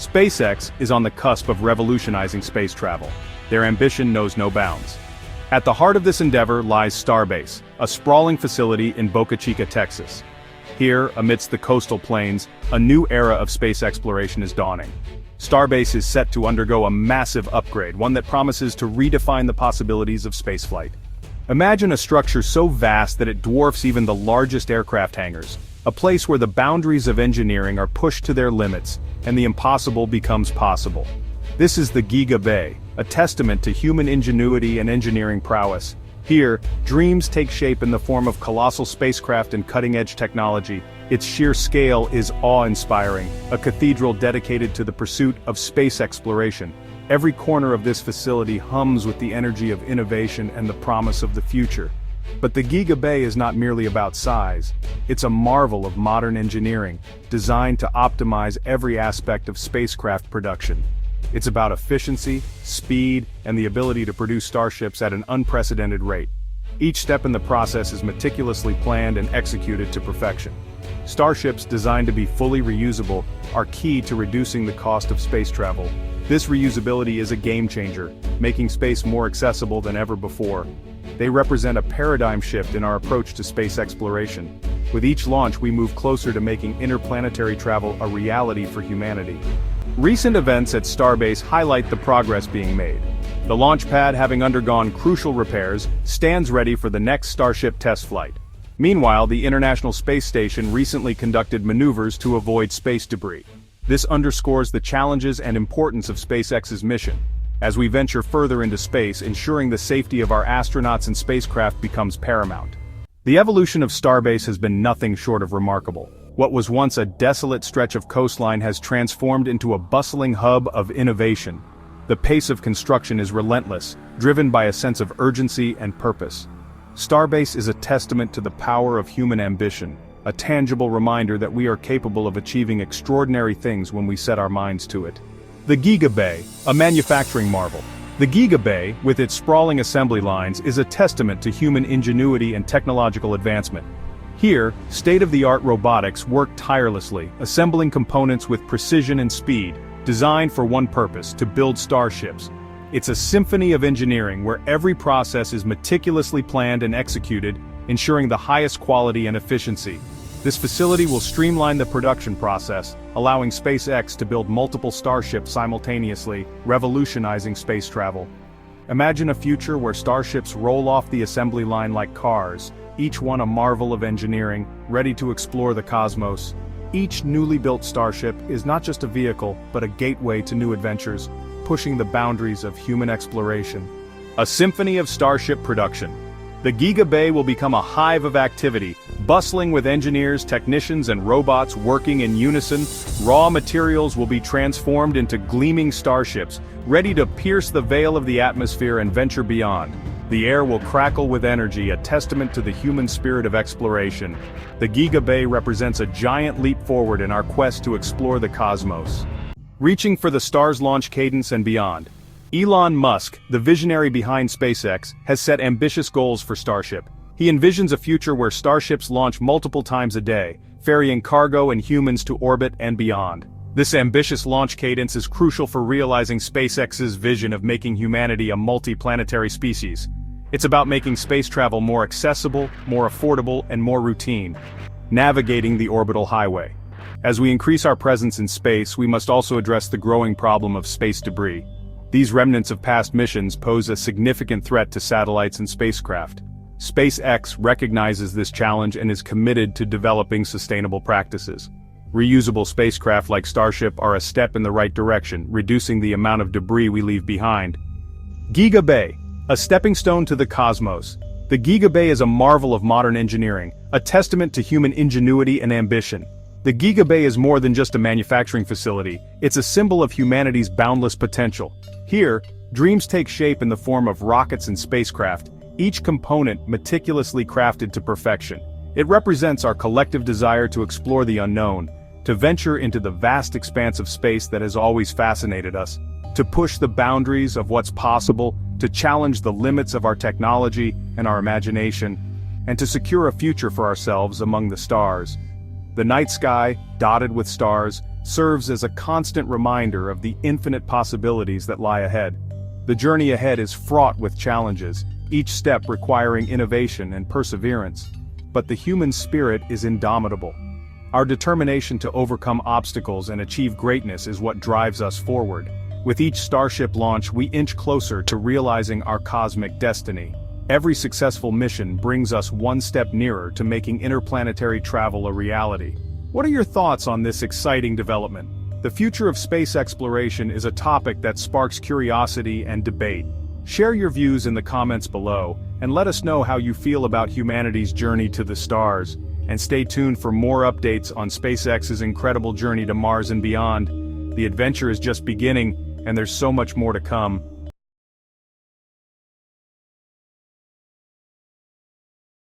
SpaceX is on the cusp of revolutionizing space travel. Their ambition knows no bounds. At the heart of this endeavor lies Starbase, a sprawling facility in Boca Chica, Texas. Here, amidst the coastal plains, a new era of space exploration is dawning. Starbase is set to undergo a massive upgrade, one that promises to redefine the possibilities of spaceflight. Imagine a structure so vast that it dwarfs even the largest aircraft hangars, a place where the boundaries of engineering are pushed to their limits, and the impossible becomes possible. This is the Giga Bay, a testament to human ingenuity and engineering prowess. Here, dreams take shape in the form of colossal spacecraft and cutting-edge technology. Its sheer scale is awe-inspiring, a cathedral dedicated to the pursuit of space exploration. Every corner of this facility hums with the energy of innovation and the promise of the future. But the Giga Bay is not merely about size. It's a marvel of modern engineering, designed to optimize every aspect of spacecraft production. It's about efficiency, speed, and the ability to produce starships at an unprecedented rate. Each step in the process is meticulously planned and executed to perfection. Starships designed to be fully reusable are key to reducing the cost of space travel. This reusability is a game-changer, making space more accessible than ever before. They represent a paradigm shift in our approach to space exploration. With each launch, we move closer to making interplanetary travel a reality for humanity. Recent events at Starbase highlight the progress being made. The launch pad, having undergone crucial repairs, stands ready for the next Starship test flight. Meanwhile, the International Space Station recently conducted maneuvers to avoid space debris. This underscores the challenges and importance of SpaceX's mission. As we venture further into space, ensuring the safety of our astronauts and spacecraft becomes paramount. The evolution of Starbase has been nothing short of remarkable. What was once a desolate stretch of coastline has transformed into a bustling hub of innovation. The pace of construction is relentless, driven by a sense of urgency and purpose. Starbase is a testament to the power of human ambition, a tangible reminder that we are capable of achieving extraordinary things when we set our minds to it. The Giga Bay, a manufacturing marvel. The Giga Bay, with its sprawling assembly lines, is a testament to human ingenuity and technological advancement. Here, state-of-the-art robotics work tirelessly, assembling components with precision and speed, designed for one purpose: to build starships. It's a symphony of engineering where every process is meticulously planned and executed, ensuring the highest quality and efficiency. This facility will streamline the production process, allowing SpaceX to build multiple starships simultaneously, revolutionizing space travel. Imagine a future where starships roll off the assembly line like cars, each one a marvel of engineering, ready to explore the cosmos. Each newly built starship is not just a vehicle, but a gateway to new adventures, pushing the boundaries of human exploration. A symphony of starship production. The Giga Bay will become a hive of activity, bustling with engineers, technicians, and robots working in unison. Raw materials will be transformed into gleaming starships, ready to pierce the veil of the atmosphere and venture beyond. The air will crackle with energy, a testament to the human spirit of exploration. The Giga Bay represents a giant leap forward in our quest to explore the cosmos. Reaching for the star's launch cadence and beyond. Elon Musk, the visionary behind SpaceX, has set ambitious goals for Starship. He envisions a future where starships launch multiple times a day, ferrying cargo and humans to orbit and beyond. This ambitious launch cadence is crucial for realizing SpaceX's vision of making humanity a multiplanetary species. It's about making space travel more accessible, more affordable, and more routine. Navigating the orbital highway. As we increase our presence in space, we must also address the growing problem of space debris. These remnants of past missions pose a significant threat to satellites and spacecraft. SpaceX recognizes this challenge and is committed to developing sustainable practices. Reusable spacecraft like Starship are a step in the right direction, reducing the amount of debris we leave behind. Giga Bay, a stepping stone to the cosmos. The Giga Bay is a marvel of modern engineering, a testament to human ingenuity and ambition. The Giga Bay is more than just a manufacturing facility, it's a symbol of humanity's boundless potential. Here, dreams take shape in the form of rockets and spacecraft, each component meticulously crafted to perfection. It represents our collective desire to explore the unknown, to venture into the vast expanse of space that has always fascinated us, to push the boundaries of what's possible, to challenge the limits of our technology and our imagination, and to secure a future for ourselves among the stars. The night sky, dotted with stars, serves as a constant reminder of the infinite possibilities that lie ahead. The journey ahead is fraught with challenges, each step requiring innovation and perseverance. But the human spirit is indomitable. Our determination to overcome obstacles and achieve greatness is what drives us forward. With each Starship launch, we inch closer to realizing our cosmic destiny. Every successful mission brings us one step nearer to making interplanetary travel a reality. What are your thoughts on this exciting development? The future of space exploration is a topic that sparks curiosity and debate. Share your views in the comments below, and let us know how you feel about humanity's journey to the stars. And stay tuned for more updates on SpaceX's incredible journey to Mars and beyond. The adventure is just beginning, and there's so much more to come.